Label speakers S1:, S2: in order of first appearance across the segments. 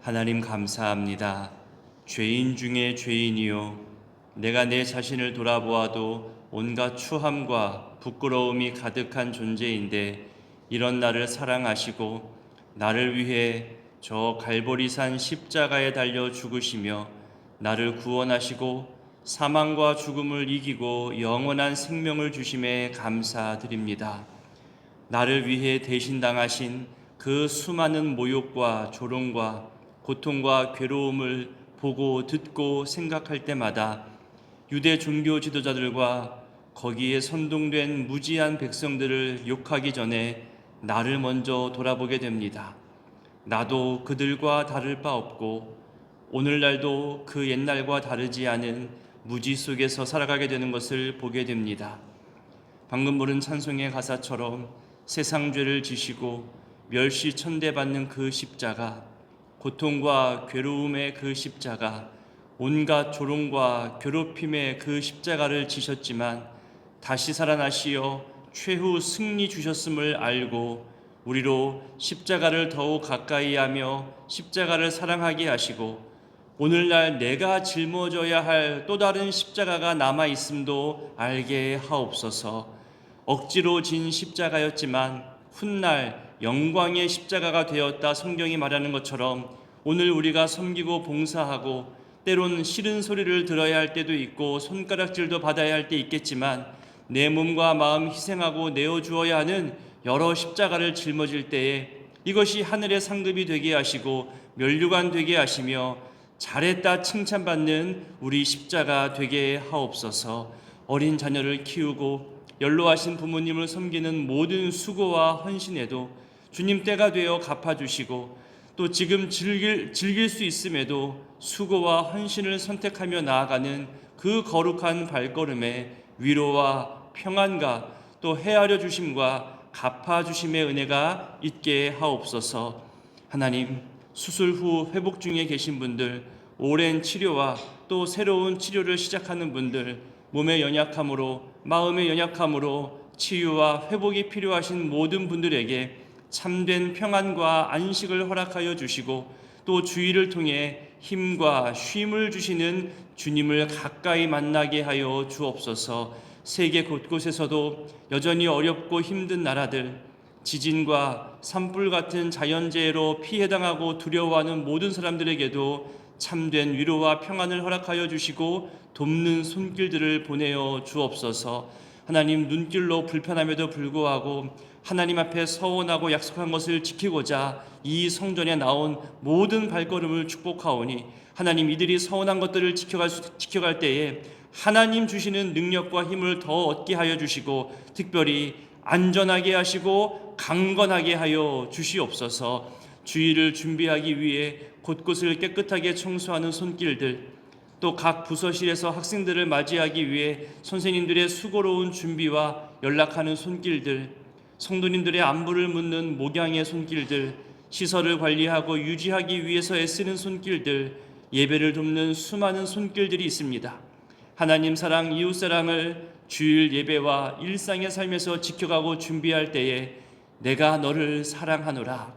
S1: 하나님 감사합니다. 죄인 중에 죄인이요, 내가 내 자신을 돌아보아도 온갖 추함과 부끄러움이 가득한 존재인데 이런 나를 사랑하시고 나를 위해 저 갈보리산 십자가에 달려 죽으시며 나를 구원하시고 사망과 죽음을 이기고 영원한 생명을 주심에 감사드립니다. 나를 위해 대신당하신 그 수많은 모욕과 조롱과 고통과 괴로움을 보고 듣고 생각할 때마다 유대 종교 지도자들과 거기에 선동된 무지한 백성들을 욕하기 전에 나를 먼저 돌아보게 됩니다. 나도 그들과 다를 바 없고 오늘날도 그 옛날과 다르지 않은 무지 속에서 살아가게 되는 것을 보게 됩니다. 방금 부른 찬송의 가사처럼 세상 죄를 지시고 멸시 천대받는 그 십자가, 고통과 괴로움의 그 십자가, 온갖 조롱과 괴롭힘의 그 십자가를 지셨지만 다시 살아나시어 최후 승리 주셨음을 알고 우리로 십자가를 더욱 가까이 하며 십자가를 사랑하게 하시고 오늘날 내가 짊어져야 할 또 다른 십자가가 남아 있음도 알게 하옵소서. 억지로 진 십자가였지만 훗날 영광의 십자가가 되었다 성경이 말하는 것처럼 오늘 우리가 섬기고 봉사하고 때론 싫은 소리를 들어야 할 때도 있고 손가락질도 받아야 할 때 있겠지만 내 몸과 마음 희생하고 내어주어야 하는 여러 십자가를 짊어질 때에 이것이 하늘의 상급이 되게 하시고 면류관 되게 하시며 잘했다 칭찬받는 우리 십자가 되게 하옵소서. 어린 자녀를 키우고 연로하신 부모님을 섬기는 모든 수고와 헌신에도 주님 때가 되어 갚아주시고 또 지금 즐길 수 있음에도 수고와 헌신을 선택하며 나아가는 그 거룩한 발걸음에 위로와 평안과 또 헤아려 주심과 갚아 주심의 은혜가 있게 하옵소서. 하나님, 수술 후 회복 중에 계신 분들, 오랜 치료와 또 새로운 치료를 시작하는 분들, 몸의 연약함으로 마음의 연약함으로 치유와 회복이 필요하신 모든 분들에게 참된 평안과 안식을 허락하여 주시고 또 주의를 통해 힘과 쉼을 주시는 주님을 가까이 만나게 하여 주옵소서. 세계 곳곳에서도 여전히 어렵고 힘든 나라들, 지진과 산불 같은 자연재해로 피해당하고 두려워하는 모든 사람들에게도 참된 위로와 평안을 허락하여 주시고 돕는 손길들을 보내어 주옵소서. 하나님, 눈길로 불편함에도 불구하고 하나님 앞에 서원하고 약속한 것을 지키고자 이 성전에 나온 모든 발걸음을 축복하오니 하나님, 이들이 서원한 것들을 지켜갈 때에 하나님 주시는 능력과 힘을 더 얻게 하여 주시고 특별히 안전하게 하시고 강건하게 하여 주시옵소서. 주일을 준비하기 위해 곳곳을 깨끗하게 청소하는 손길들, 또 각 부서실에서 학생들을 맞이하기 위해 선생님들의 수고로운 준비와 연락하는 손길들, 성도님들의 안부를 묻는 목양의 손길들, 시설을 관리하고 유지하기 위해서 애쓰는 손길들, 예배를 돕는 수많은 손길들이 있습니다. 하나님 사랑, 이웃 사랑을 주일 예배와 일상의 삶에서 지켜가고 준비할 때에 내가 너를 사랑하노라,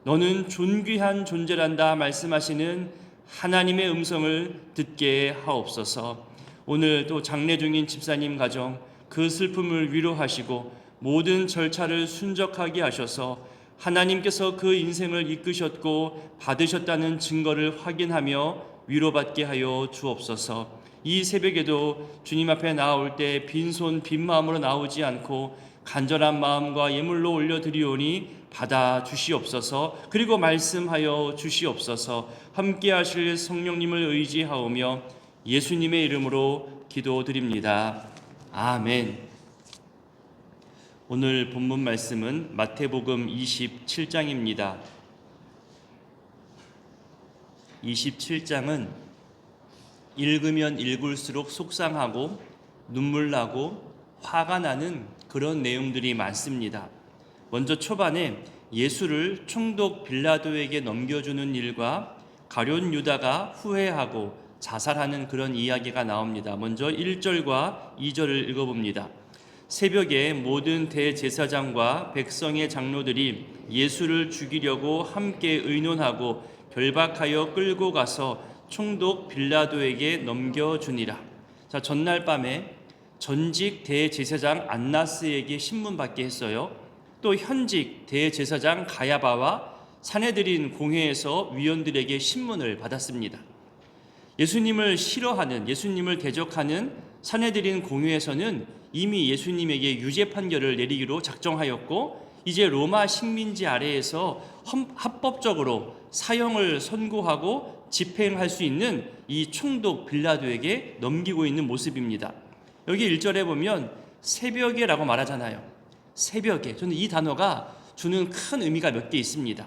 S1: 너는 존귀한 존재란다 말씀하시는 하나님의 음성을 듣게 하옵소서. 오늘 또 장례 중인 집사님 가정 그 슬픔을 위로하시고 모든 절차를 순적하게 하셔서 하나님께서 그 인생을 이끄셨고 받으셨다는 증거를 확인하며 위로받게 하여 주옵소서. 이 새벽에도 주님 앞에 나올 때 빈손 빈마음으로 나오지 않고 간절한 마음과 예물로 올려드리오니 받아 주시옵소서. 그리고 말씀하여 주시옵소서. 함께 하실 성령님을 의지하오며 예수님의 이름으로 기도드립니다. 아멘. 오늘 본문 말씀은 마태복음 27장입니다. 27장은 읽으면 읽을수록 속상하고 눈물 나고 화가 나는 그런 내용들이 많습니다. 먼저 초반에 예수를 총독 빌라도에게 넘겨주는 일과 가룟 유다가 후회하고 자살하는 그런 이야기가 나옵니다. 먼저 1절과 2절을 읽어봅니다. 새벽에 모든 대제사장과 백성의 장로들이 예수를 죽이려고 함께 의논하고 결박하여 끌고 가서 총독 빌라도에게 넘겨주니라. 자, 전날 밤에 전직 대제사장 안나스에게 신문 받게 했어요. 또 현직 대제사장 가야바와 산헤드린 공회에서 위원들에게 신문을 받았습니다. 예수님을 싫어하는, 예수님을 대적하는 산헤드린 공회에서는 이미 예수님에게 유죄 판결을 내리기로 작정하였고, 이제 로마 식민지 아래에서 합법적으로 사형을 선고하고 집행할 수 있는 이 총독 빌라도에게 넘기고 있는 모습입니다. 여기 1절에 보면 새벽에라고 말하잖아요. 새벽에. 저는 이 단어가 주는 큰 의미가 몇 개 있습니다.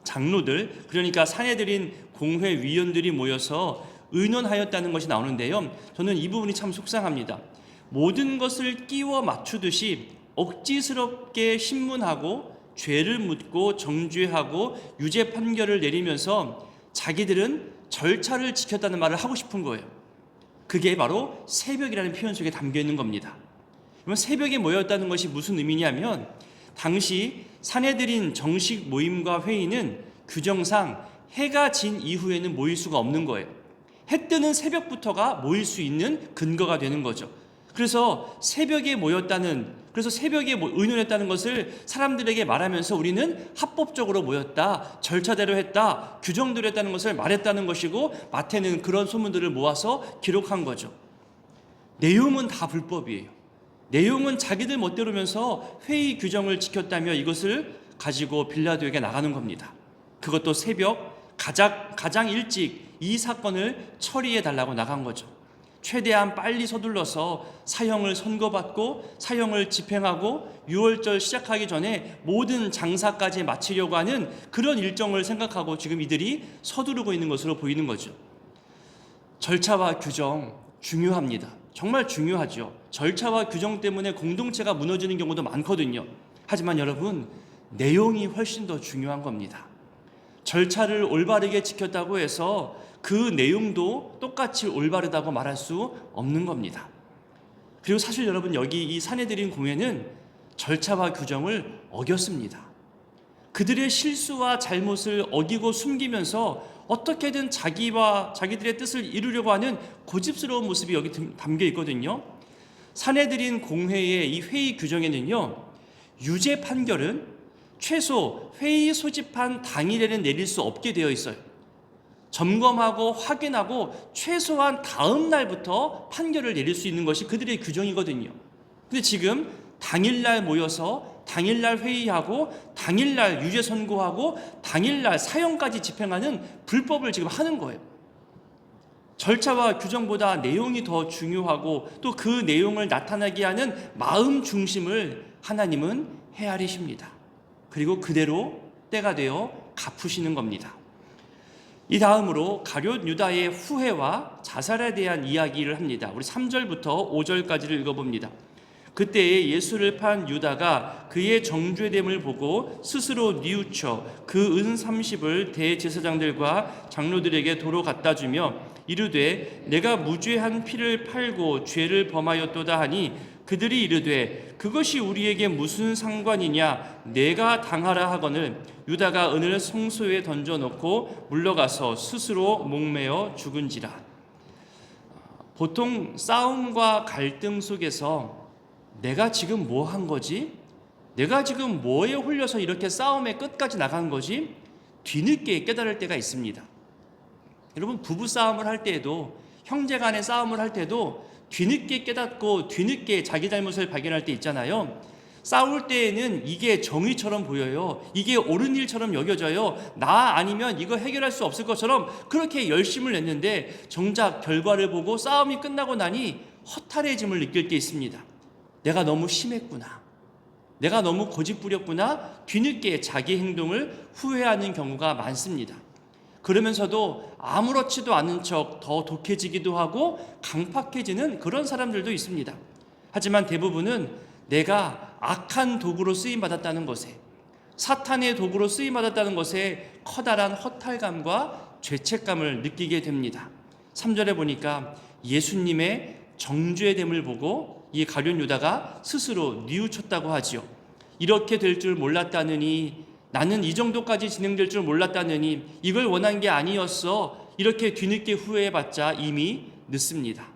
S1: 장로들, 그러니까 산헤드린 공회 위원들이 모여서 의논하였다는 것이 나오는데요. 저는 이 부분이 참 속상합니다. 모든 것을 끼워 맞추듯이 억지스럽게 신문하고 죄를 묻고 정죄하고 유죄 판결을 내리면서 자기들은 절차를 지켰다는 말을 하고 싶은 거예요. 그게 바로 새벽이라는 표현 속에 담겨 있는 겁니다. 그러면 새벽에 모였다는 것이 무슨 의미냐면, 당시 산헤드린 정식 모임과 회의는 규정상 해가 진 이후에는 모일 수가 없는 거예요. 해 뜨는 새벽부터가 모일 수 있는 근거가 되는 거죠. 그래서 새벽에 의논했다는 것을 사람들에게 말하면서 우리는 합법적으로 모였다, 절차대로 했다, 규정대로 했다는 것을 말했다는 것이고, 마태는 그런 소문들을 모아서 기록한 거죠. 내용은 다 불법이에요. 내용은 자기들 멋대로면서 회의 규정을 지켰다며 이것을 가지고 빌라도에게 나가는 겁니다. 그것도 새벽 가장 일찍 이 사건을 처리해 달라고 나간 거죠. 최대한 빨리 서둘러서 사형을 선고받고 사형을 집행하고 6월절 시작하기 전에 모든 장사까지 마치려고 하는 그런 일정을 생각하고 지금 이들이 서두르고 있는 것으로 보이는 거죠. 절차와 규정 중요합니다. 정말 중요하죠. 절차와 규정 때문에 공동체가 무너지는 경우도 많거든요. 하지만 여러분, 내용이 훨씬 더 중요한 겁니다. 절차를 올바르게 지켰다고 해서 그 내용도 똑같이 올바르다고 말할 수 없는 겁니다. 그리고 사실 여러분, 여기 이 산헤드린 공회는 절차와 규정을 어겼습니다. 그들의 실수와 잘못을 어기고 숨기면서 어떻게든 자기들의 뜻을 이루려고 하는 고집스러운 모습이 여기 담겨 있거든요. 산헤드린 공회의 이 회의 규정에는요, 유죄 판결은 최소 회의 소집한 당일에는 내릴 수 없게 되어 있어요. 점검하고 확인하고 최소한 다음 날부터 판결을 내릴 수 있는 것이 그들의 규정이거든요. 근데 지금 당일날 모여서 당일날 회의하고 당일날 유죄 선고하고 당일날 사형까지 집행하는 불법을 지금 하는 거예요. 절차와 규정보다 내용이 더 중요하고 또 그 내용을 나타나게 하는 마음 중심을 하나님은 헤아리십니다. 그리고 그대로 때가 되어 갚으시는 겁니다. 이 다음으로 가룟 유다의 후회와 자살에 대한 이야기를 합니다. 우리 3절부터 5절까지를 읽어봅니다. 그때에 예수를 판 유다가 그의 정죄됨을 보고 스스로 뉘우쳐 그 은 30을 대제사장들과 장로들에게 도로 갖다 주며 이르되 내가 무죄한 피를 팔고 죄를 범하였도다 하니 그들이 이르되 그것이 우리에게 무슨 상관이냐 내가 당하라 하거늘 유다가 은을 성소에 던져놓고 물러가서 스스로 목매어 죽은지라. 보통 싸움과 갈등 속에서 내가 지금 뭐 한 거지? 내가 지금 뭐에 홀려서 이렇게 싸움의 끝까지 나간 거지? 뒤늦게 깨달을 때가 있습니다. 여러분, 부부 싸움을 할 때에도, 형제 간의 싸움을 할 때도 뒤늦게 깨닫고 뒤늦게 자기 잘못을 발견할 때 있잖아요. 싸울 때에는 이게 정의처럼 보여요. 이게 옳은 일처럼 여겨져요. 나 아니면 이거 해결할 수 없을 것처럼 그렇게 열심을 냈는데 정작 결과를 보고 싸움이 끝나고 나니 허탈해짐을 느낄 때 있습니다. 내가 너무 심했구나. 내가 너무 고집부렸구나. 뒤늦게 자기 행동을 후회하는 경우가 많습니다. 그러면서도 아무렇지도 않은 척 더 독해지기도 하고 강팍해지는 그런 사람들도 있습니다. 하지만 대부분은 내가 악한 도구로 쓰임받았다는 것에, 사탄의 도구로 쓰임받았다는 것에 커다란 허탈감과 죄책감을 느끼게 됩니다. 3절에 보니까 예수님의 정죄됨을 보고 이 가룟 유다가 스스로 뉘우쳤다고 하지요. 이렇게 될 줄 몰랐다느니 나는 이 정도까지 진행될 줄 몰랐다느니 이걸 원한 게 아니었어. 이렇게 뒤늦게 후회해봤자 이미 늦습니다.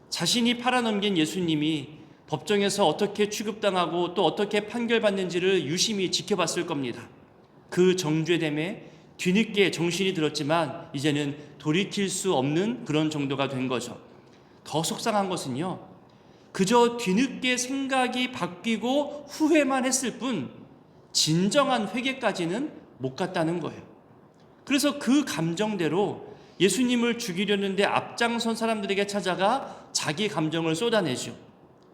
S1: 자신이 팔아넘긴 예수님이 법정에서 어떻게 취급당하고 또 어떻게 판결받는지를 유심히 지켜봤을 겁니다. 그 정죄됨에 뒤늦게 정신이 들었지만 이제는 돌이킬 수 없는 그런 정도가 된 거죠. 더 속상한 것은요, 그저 뒤늦게 생각이 바뀌고 후회만 했을 뿐 진정한 회개까지는 못 갔다는 거예요. 그래서 그 감정대로 예수님을 죽이려는데 앞장선 사람들에게 찾아가 자기 감정을 쏟아내죠.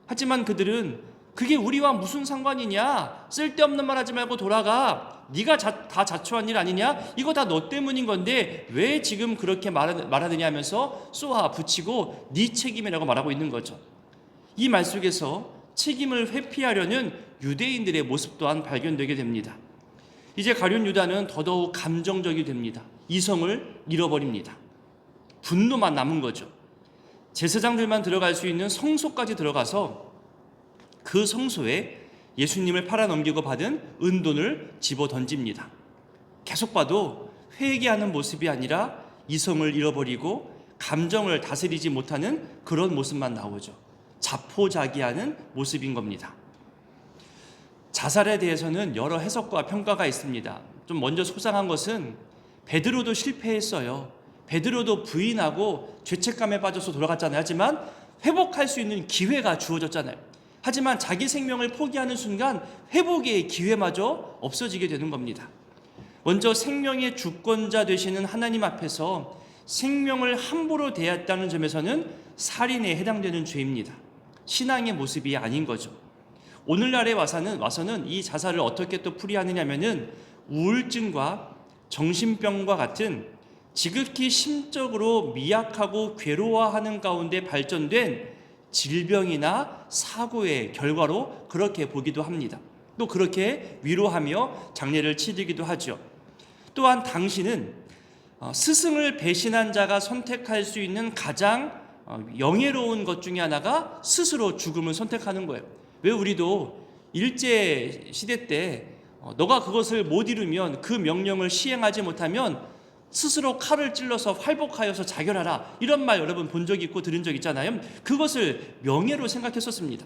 S1: 하지만 그들은 그게 우리와 무슨 상관이냐? 쓸데없는 말 하지 말고 돌아가. 네가 다 자초한 일 아니냐? 이거 다 너 때문인 건데 왜 지금 그렇게 말하느냐 하면서 쏘아 붙이고 네 책임이라고 말하고 있는 거죠. 이 말 속에서 책임을 회피하려는 유대인들의 모습 또한 발견되게 됩니다. 이제 가룟 유다는 더더욱 감정적이 됩니다. 이성을 잃어버립니다. 분노만 남은 거죠. 제사장들만 들어갈 수 있는 성소까지 들어가서 그 성소에 예수님을 팔아넘기고 받은 은돈을 집어 던집니다. 계속 봐도 회개하는 모습이 아니라 이성을 잃어버리고 감정을 다스리지 못하는 그런 모습만 나오죠. 자포자기하는 모습인 겁니다. 자살에 대해서는 여러 해석과 평가가 있습니다. 좀 먼저 속상한 것은 베드로도 실패했어요. 베드로도 부인하고 죄책감에 빠져서 돌아갔잖아요. 하지만 회복할 수 있는 기회가 주어졌잖아요. 하지만 자기 생명을 포기하는 순간 회복의 기회마저 없어지게 되는 겁니다. 먼저 생명의 주권자 되시는 하나님 앞에서 생명을 함부로 대했다는 점에서는 살인에 해당되는 죄입니다. 신앙의 모습이 아닌 거죠. 오늘날에 와서는 이 자살을 어떻게 또 풀이하느냐면은 우울증과 정신병과 같은 지극히 심적으로 미약하고 괴로워하는 가운데 발전된 질병이나 사고의 결과로 그렇게 보기도 합니다. 또 그렇게 위로하며 장례를 치르기도 하죠. 또한 당신은 스승을 배신한 자가 선택할 수 있는 가장 영예로운 것 중에 하나가 스스로 죽음을 선택하는 거예요. 왜 우리도 일제시대 때 너가 그것을 못 이루면 그 명령을 시행하지 못하면 스스로 칼을 찔러서 활복하여서 자결하라, 이런 말 여러분 본 적 있고 들은 적 있잖아요. 그것을 명예로 생각했었습니다.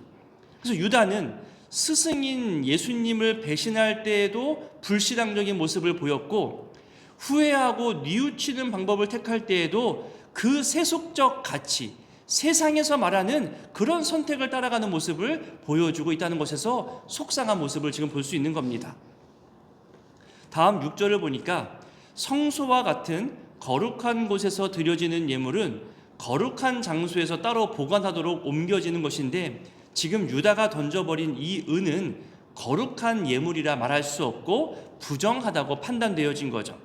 S1: 그래서 유다는 스승인 예수님을 배신할 때에도 불신앙적인 모습을 보였고, 후회하고 뉘우치는 방법을 택할 때에도 그 세속적 가치, 세상에서 말하는 그런 선택을 따라가는 모습을 보여주고 있다는 것에서 속상한 모습을 지금 볼 수 있는 겁니다. 다음 6절을 보니까 성소와 같은 거룩한 곳에서 드려지는 예물은 거룩한 장소에서 따로 보관하도록 옮겨지는 것인데, 지금 유다가 던져버린 이 은은 거룩한 예물이라 말할 수 없고 부정하다고 판단되어진 거죠.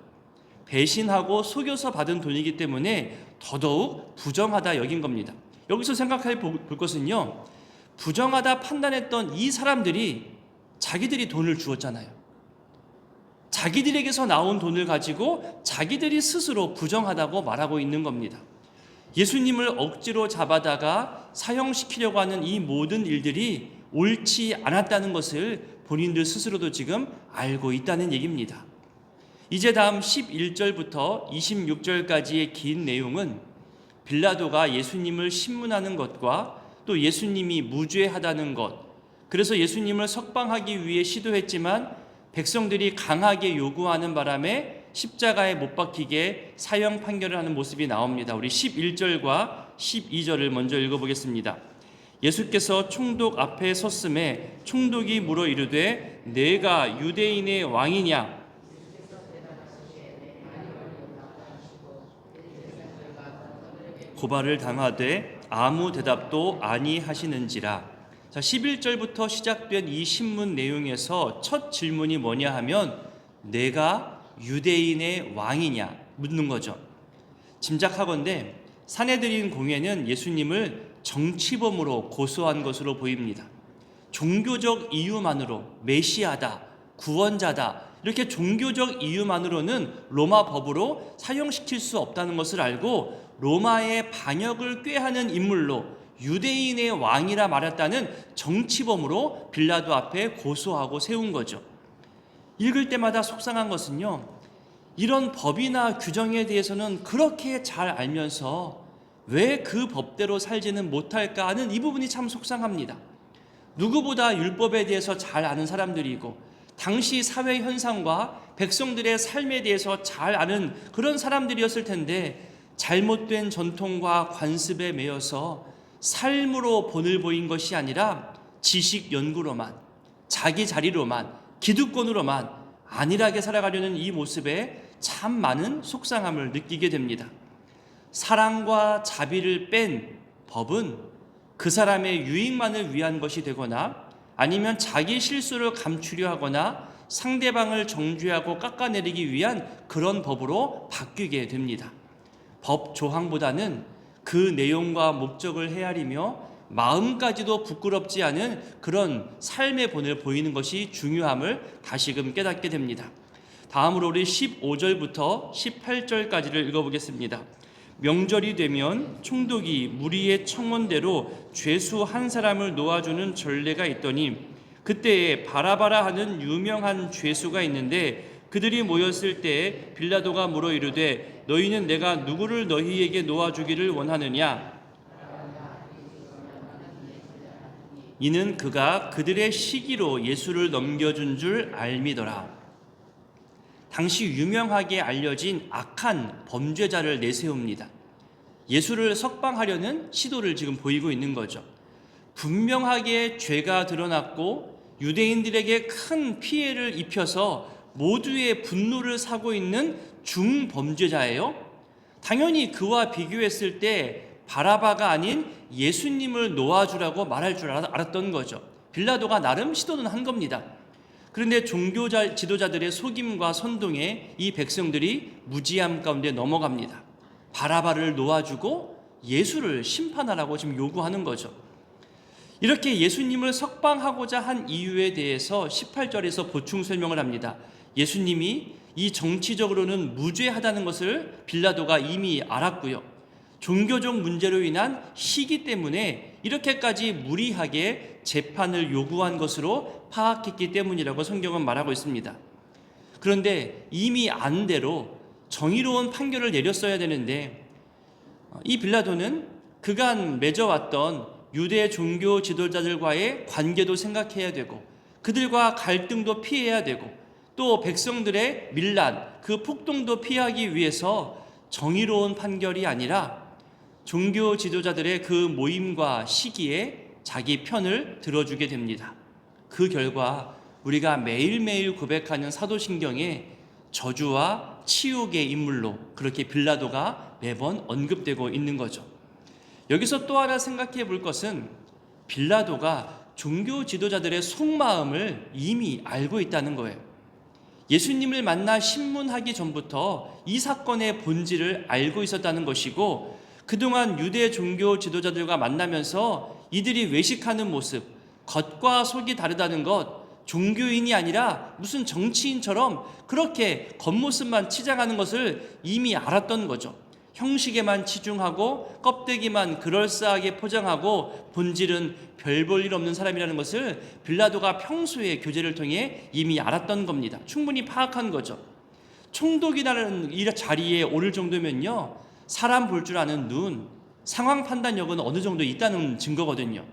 S1: 배신하고 속여서 받은 돈이기 때문에 더더욱 부정하다 여긴 겁니다. 여기서 생각해 볼 것은요, 부정하다 판단했던 이 사람들이 자기들이 돈을 주었잖아요. 자기들에게서 나온 돈을 가지고 자기들이 스스로 부정하다고 말하고 있는 겁니다. 예수님을 억지로 잡아다가 사형시키려고 하는 이 모든 일들이 옳지 않았다는 것을 본인들 스스로도 지금 알고 있다는 얘기입니다. 이제 다음 11절부터 26절까지의 긴 내용은 빌라도가 예수님을 신문하는 것과 또 예수님이 무죄하다는 것, 그래서 예수님을 석방하기 위해 시도했지만 백성들이 강하게 요구하는 바람에 십자가에 못 박히게 사형 판결을 하는 모습이 나옵니다. 우리 11절과 12절을 먼저 읽어보겠습니다. 예수께서 총독 앞에 섰음에 총독이 물어 이르되 내가 유대인의 왕이냐? 고발을 당하되 아무 대답도 아니하시는지라. 자, 11절부터 시작된 이 신문 내용에서 첫 질문이 뭐냐 하면 내가 유대인의 왕이냐 묻는 거죠. 짐작하건대 산헤드린 공회는 예수님을 정치범으로 고소한 것으로 보입니다. 종교적 이유만으로 메시아다, 구원자다, 이렇게 종교적 이유만으로는 로마 법으로 사형시킬 수 없다는 것을 알고 로마의 반역을 꾀하는 인물로 유대인의 왕이라 말했다는 정치범으로 빌라도 앞에 고소하고 세운 거죠. 읽을 때마다 속상한 것은요, 이런 법이나 규정에 대해서는 그렇게 잘 알면서 왜 그 법대로 살지는 못할까 하는 이 부분이 참 속상합니다. 누구보다 율법에 대해서 잘 아는 사람들이고 당시 사회 현상과 백성들의 삶에 대해서 잘 아는 그런 사람들이었을 텐데, 잘못된 전통과 관습에 매여서 삶으로 본을 보인 것이 아니라 지식 연구로만, 자기 자리로만, 기득권으로만 안일하게 살아가려는 이 모습에 참 많은 속상함을 느끼게 됩니다. 사랑과 자비를 뺀 법은 그 사람의 유익만을 위한 것이 되거나, 아니면 자기 실수를 감추려 하거나 상대방을 정죄하고 깎아내리기 위한 그런 법으로 바뀌게 됩니다. 법 조항보다는 그 내용과 목적을 헤아리며 마음까지도 부끄럽지 않은 그런 삶의 본을 보이는 것이 중요함을 다시금 깨닫게 됩니다. 다음으로 우리 15절부터 18절까지를 읽어보겠습니다. 명절이 되면 총독이 무리의 청원대로 죄수 한 사람을 놓아주는 전례가 있더니, 그때에 바라바라 하는 유명한 죄수가 있는데, 그들이 모였을 때 빌라도가 물어 이르되 너희는 내가 누구를 너희에게 놓아주기를 원하느냐? 이는 그가 그들의 시기로 예수를 넘겨준 줄 알미더라. 당시 유명하게 알려진 악한 범죄자를 내세웁니다. 예수를 석방하려는 시도를 지금 보이고 있는 거죠. 분명하게 죄가 드러났고 유대인들에게 큰 피해를 입혀서 모두의 분노를 사고 있는 중범죄자예요. 당연히 그와 비교했을 때 바라바가 아닌 예수님을 놓아주라고 말할 줄 알았던 거죠. 빌라도가 나름 시도는 한 겁니다. 그런데 종교 지도자들의 속임과 선동에 이 백성들이 무지함 가운데 넘어갑니다. 바라바를 놓아주고 예수를 심판하라고 지금 요구하는 거죠. 이렇게 예수님을 석방하고자 한 이유에 대해서 18절에서 보충 설명을 합니다. 예수님이 이 정치적으로는 무죄하다는 것을 빌라도가 이미 알았고요. 종교적 문제로 인한 시기 때문에 이렇게까지 무리하게 재판을 요구한 것으로 파악했기 때문이라고 성경은 말하고 있습니다. 그런데 이미 안 대로 정의로운 판결을 내렸어야 되는데, 이 빌라도는 그간 맺어왔던 유대 종교 지도자들과의 관계도 생각해야 되고, 그들과 갈등도 피해야 되고, 또 백성들의 밀란, 그 폭동도 피하기 위해서 정의로운 판결이 아니라 종교 지도자들의 그 모임과 시기에 자기 편을 들어주게 됩니다. 그 결과 우리가 매일매일 고백하는 사도신경에 저주와 치욕의 인물로 그렇게 빌라도가 매번 언급되고 있는 거죠. 여기서 또 하나 생각해 볼 것은, 빌라도가 종교 지도자들의 속마음을 이미 알고 있다는 거예요. 예수님을 만나 신문하기 전부터 이 사건의 본질을 알고 있었다는 것이고, 그동안 유대 종교 지도자들과 만나면서 이들이 외식하는 모습, 겉과 속이 다르다는 것, 종교인이 아니라 무슨 정치인처럼 그렇게 겉모습만 치장하는 것을 이미 알았던 거죠. 형식에만 치중하고 껍데기만 그럴싸하게 포장하고 본질은 별 볼 일 없는 사람이라는 것을 빌라도가 평소의 교제를 통해 이미 알았던 겁니다. 충분히 파악한 거죠. 총독이라는 이 자리에 오를 정도면요, 사람 볼 줄 아는 눈, 상황 판단력은 어느 정도 있다는 증거거든요.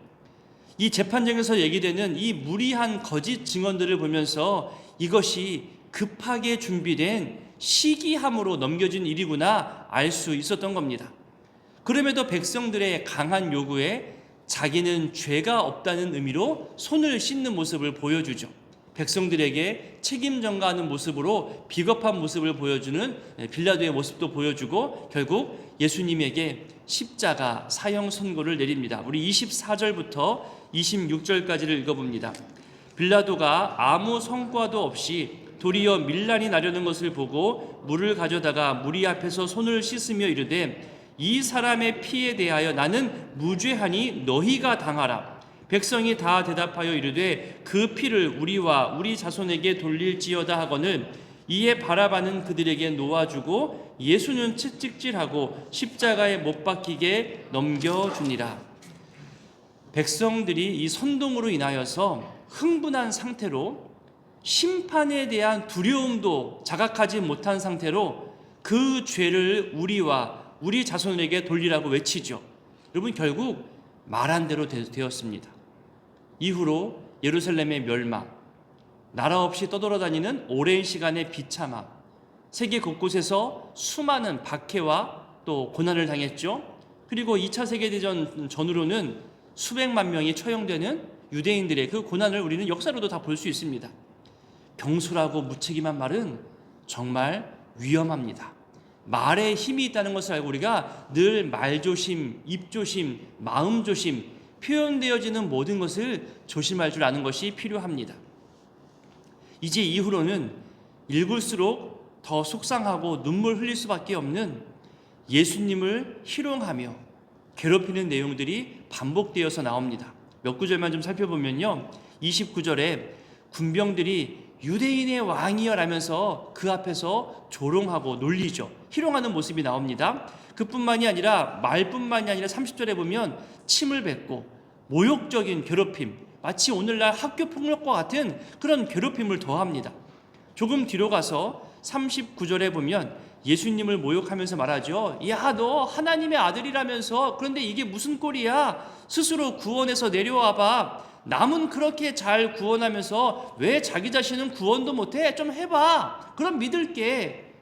S1: 이 재판정에서 얘기되는 이 무리한 거짓 증언들을 보면서 이것이 급하게 준비된 시기함으로 넘겨진 일이구나 알 수 있었던 겁니다. 그럼에도 백성들의 강한 요구에 자기는 죄가 없다는 의미로 손을 씻는 모습을 보여주죠. 백성들에게 책임 전가하는 모습으로 비겁한 모습을 보여주는 빌라도의 모습도 보여주고, 결국 예수님에게 십자가 사형 선고를 내립니다. 우리 24절부터 26절까지를 읽어봅니다. 빌라도가 아무 성과도 없이 도리어 밀란이 나려는 것을 보고 물을 가져다가 무리 앞에서 손을 씻으며 이르되, 이 사람의 피에 대하여 나는 무죄하니 너희가 당하라. 백성이 다 대답하여 이르되 그 피를 우리와 우리 자손에게 돌릴지어다 하거늘, 이에 바라바는 그들에게 놓아주고 예수는 채찍질하고 십자가에 못 박히게 넘겨주니라. 백성들이 이 선동으로 인하여서 흥분한 상태로 심판에 대한 두려움도 자각하지 못한 상태로 그 죄를 우리와 우리 자손에게 돌리라고 외치죠. 여러분, 결국 말한 대로 되었습니다. 이후로 예루살렘의 멸망, 나라 없이 떠돌아다니는 오랜 시간의 비참함, 세계 곳곳에서 수많은 박해와 또 고난을 당했죠. 그리고 2차 세계대전 전후로는 수백만 명이 처형되는 유대인들의 그 고난을 우리는 역사로도 다 볼 수 있습니다. 병수라고 무책임한 말은 정말 위험합니다. 말에 힘이 있다는 것을 알고 우리가 늘 말조심, 입조심, 마음조심, 표현되어지는 모든 것을 조심할 줄 아는 것이 필요합니다. 이제 이후로는 읽을수록 더 속상하고 눈물 흘릴 수밖에 없는 예수님을 희롱하며 괴롭히는 내용들이 반복되어서 나옵니다. 몇 구절만 좀 살펴보면요, 29절에 군병들이 유대인의 왕이여 라면서 그 앞에서 조롱하고 놀리죠. 희롱하는 모습이 나옵니다. 그뿐만이 아니라 말뿐만이 아니라 30절에 보면 침을 뱉고 모욕적인 괴롭힘, 마치 오늘날 학교 폭력과 같은 그런 괴롭힘을 더합니다. 조금 뒤로 가서 39절에 보면 예수님을 모욕하면서 말하죠. 야, 너 하나님의 아들이라면서 그런데 이게 무슨 꼴이야? 스스로 구원해서 내려와봐. 남은 그렇게 잘 구원하면서 왜 자기 자신은 구원도 못해? 좀 해봐. 그럼 믿을게.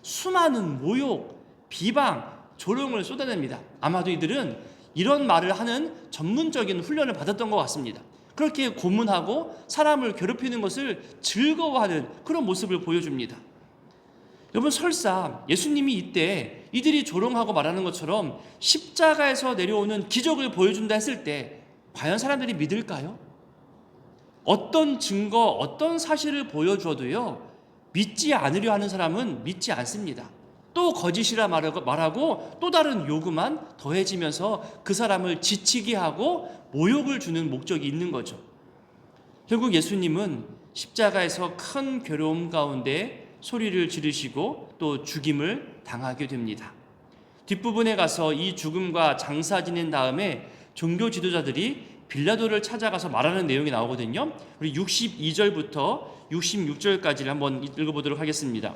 S1: 수많은 모욕, 비방, 조롱을 쏟아냅니다. 아마도 이들은 이런 말을 하는 전문적인 훈련을 받았던 것 같습니다. 그렇게 고문하고 사람을 괴롭히는 것을 즐거워하는 그런 모습을 보여줍니다. 여러분, 설사 예수님이 이때 이들이 조롱하고 말하는 것처럼 십자가에서 내려오는 기적을 보여준다 했을 때 과연 사람들이 믿을까요? 어떤 증거, 어떤 사실을 보여줘도요, 믿지 않으려 하는 사람은 믿지 않습니다. 또 거짓이라 말하고 또 다른 요구만 더해지면서 그 사람을 지치게 하고 모욕을 주는 목적이 있는 거죠. 결국 예수님은 십자가에서 큰 괴로움 가운데 소리를 지르시고 또 죽임을 당하게 됩니다. 뒷부분에 가서 이 죽음과 장사 지낸 다음에 종교 지도자들이 빌라도를 찾아가서 말하는 내용이 나오거든요. 우리 62절부터 66절까지를 한번 읽어보도록 하겠습니다.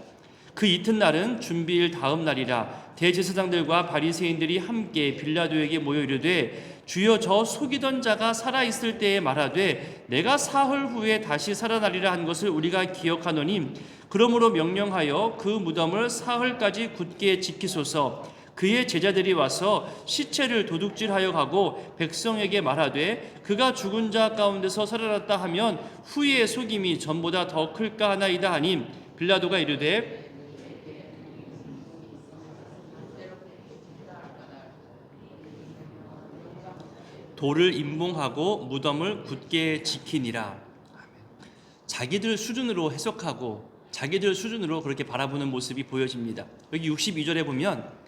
S1: 그 이튿날은 준비일 다음 날이라 대제사장들과 바리새인들이 함께 빌라도에게 모여 이르되 주여, 저 속이던 자가 살아있을 때에 말하되 내가 사흘 후에 다시 살아나리라 한 것을 우리가 기억하노니 그러므로 명령하여 그 무덤을 사흘까지 굳게 지키소서. 그의 제자들이 와서 시체를 도둑질하여 가고 백성에게 말하되 그가 죽은 자 가운데서 살아났다 하면 후의 속임이 전보다 더 클까 하나이다 하니 빌라도가 이르되 돌을 임봉하고 무덤을 굳게 지키니라. 자기들 수준으로 해석하고 자기들 수준으로 그렇게 바라보는 모습이 보여집니다. 여기 62절에 보면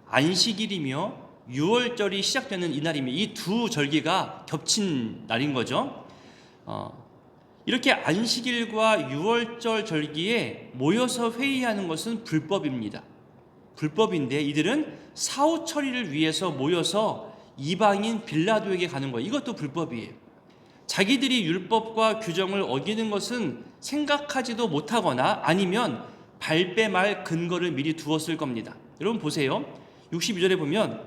S1: 안식일이며 유월절이 시작되는 이날이며 이 두 절기가 겹친 날인 거죠. 이렇게 안식일과 유월절 절기에 모여서 회의하는 것은 불법입니다. 불법인데 이들은 사후 처리를 위해서 모여서 이방인 빌라도에게 가는 거예요. 이것도 불법이에요. 자기들이 율법과 규정을 어기는 것은 생각하지도 못하거나 아니면 발뺌할 근거를 미리 두었을 겁니다. 여러분 보세요. 62절에 보면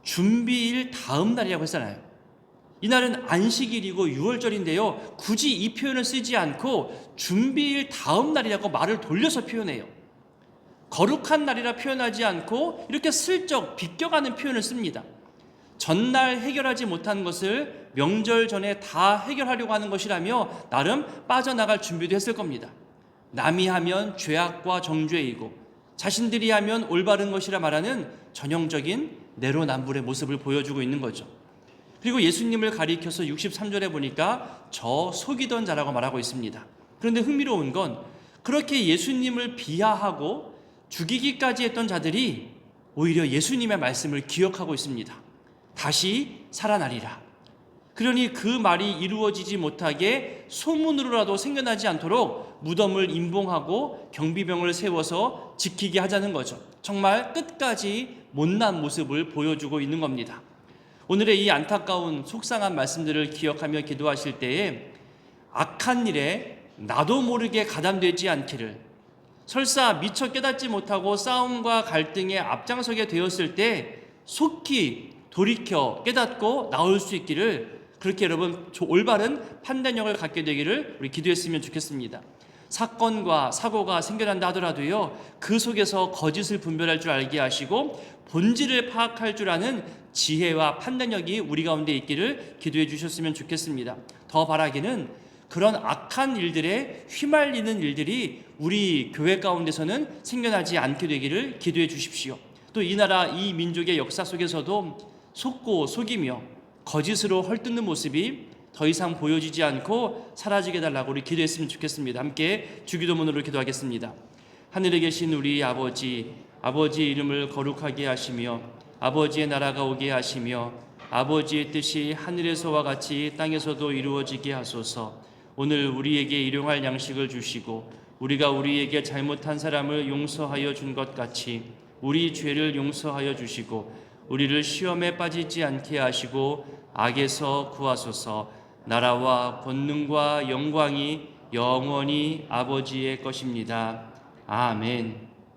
S1: 준비일 다음 날이라고 했잖아요. 이날은 안식일이고 유월절인데요, 굳이 이 표현을 쓰지 않고 준비일 다음 날이라고 말을 돌려서 표현해요. 거룩한 날이라 표현하지 않고 이렇게 슬쩍 비껴가는 표현을 씁니다. 전날 해결하지 못한 것을 명절 전에 다 해결하려고 하는 것이라며 나름 빠져나갈 준비도 했을 겁니다. 남이 하면 죄악과 정죄이고 자신들이 하면 올바른 것이라 말하는 전형적인 내로남불의 모습을 보여주고 있는 거죠. 그리고 예수님을 가리켜서 63절에 보니까 저 속이던 자라고 말하고 있습니다. 그런데 흥미로운 건 그렇게 예수님을 비하하고 죽이기까지 했던 자들이 오히려 예수님의 말씀을 기억하고 있습니다. 다시 살아나리라. 그러니 그 말이 이루어지지 못하게 소문으로라도 생겨나지 않도록 무덤을 임봉하고 경비병을 세워서 지키게 하자는 거죠. 정말 끝까지 못난 모습을 보여주고 있는 겁니다. 오늘의 이 안타까운 속상한 말씀들을 기억하며 기도하실 때에 악한 일에 나도 모르게 가담되지 않기를, 설사 미처 깨닫지 못하고 싸움과 갈등에 앞장서게 되었을 때 속히 돌이켜 깨닫고 나올 수 있기를, 그렇게 여러분 올바른 판단력을 갖게 되기를 우리 기도했으면 좋겠습니다. 사건과 사고가 생겨난다 하더라도요, 그 속에서 거짓을 분별할 줄 알게 하시고 본질을 파악할 줄 아는 지혜와 판단력이 우리 가운데 있기를 기도해 주셨으면 좋겠습니다. 더 바라기는 그런 악한 일들에 휘말리는 일들이 우리 교회 가운데서는 생겨나지 않게 되기를 기도해 주십시오. 또 이 나라 이 민족의 역사 속에서도 속고 속이며 거짓으로 헐뜯는 모습이 더 이상 보여지지 않고 사라지게 달라고 우리 기도했으면 좋겠습니다. 함께 주기도문으로 기도하겠습니다. 하늘에 계신 우리 아버지, 아버지의 이름을 거룩하게 하시며 아버지의 나라가 오게 하시며 아버지의 뜻이 하늘에서와 같이 땅에서도 이루어지게 하소서. 오늘 우리에게 일용할 양식을 주시고 우리가 우리에게 잘못한 사람을 용서하여 준 것 같이 우리 죄를 용서하여 주시고 우리를 시험에 빠지지 않게 하시고 악에서 구하소서. 나라와 권능과 영광이 영원히 아버지의 것입니다. 아멘.